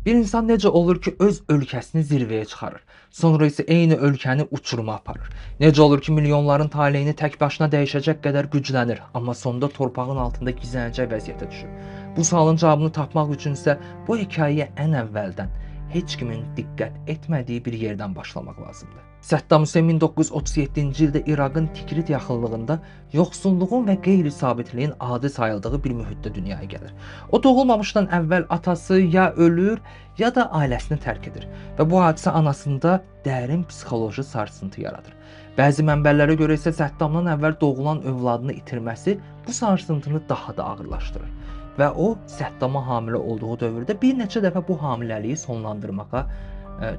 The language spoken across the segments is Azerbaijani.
Bir insan necə olur ki, öz ölkəsini zirvəyə çıxarır, sonra isə eyni ölkəni uçuruma aparır? Necə olur ki, milyonların taleyini tək başına dəyişəcək qədər güclənir, amma sonunda torpağın altında gizlənəcək vəziyyətə düşür? Bu sualın cavabını tapmaq üçün isə bu hekayəyə ən əvvəldən heç kimin diqqət etmədiyi bir yerdən başlamaq lazımdır. Səddam Hüseyn 1937-ci ildə İraqın Tikrit yaxınlığında yoxsulluğun və qeyri-sabitliyin adi sayıldığı bir mühitdə dünyaya gəlir. O doğulmamışdan əvvəl atası ya ölür, ya da ailəsini tərk edir və bu hadisə anasında dərin psixoloji sarsıntı yaradır. Bəzi mənbələrə görə isə Səddamdan əvvəl doğulan övladını itirməsi bu sarsıntını daha da ağırlaşdırır və o Səddama hamilə olduğu dövrdə bir neçə dəfə bu hamiləliyi sonlandırmağa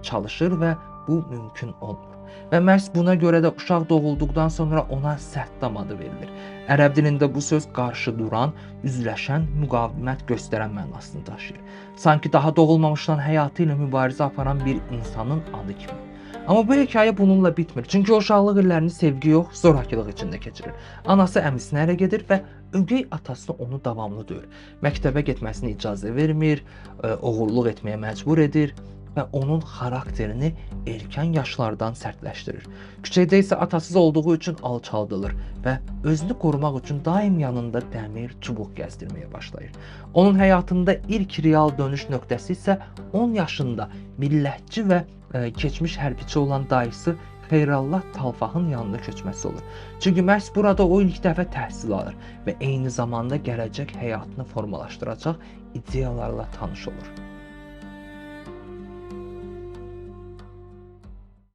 çalışır və bu mümkün olmur. Və məhz buna görə də uşaq doğulduqdan sonra ona Səddam adı verilir. Ərəb dilində bu söz qarşı duran, üzləşən, müqavimət göstərən mənasını daşıyır. Sanki daha doğulmamışdan həyatı ilə mübarizə aparan bir insanın adı kimi. Amma bu hekayə bununla bitmir. Çünki o uşaqlıq illərini sevgi yox, zorakılıq içində keçirir. Anası əmisinə ərə gedir və ögey atası onu davamlı döyür. Məktəbə getməsinə icazə vermir, oğurluq etməyə məcbur edir və onun xarakterini erkən yaşlardan sərtləşdirir. Küçədə isə atasız olduğu üçün alçaldılır və özünü qorumaq üçün daim yanında dəmir, çubuq gəzdirməyə başlayır. Onun həyatında ilk real dönüş nöqtəsi isə 10 yaşında millətçi və keçmiş hərbiçi olan dayısı Xeyrallah Talfahın yanına köçməsi olur. Çünki məhz burada o ilk dəfə təhsil alır və eyni zamanda gələcək həyatını formalaşdıracaq ideyalarla tanış olur.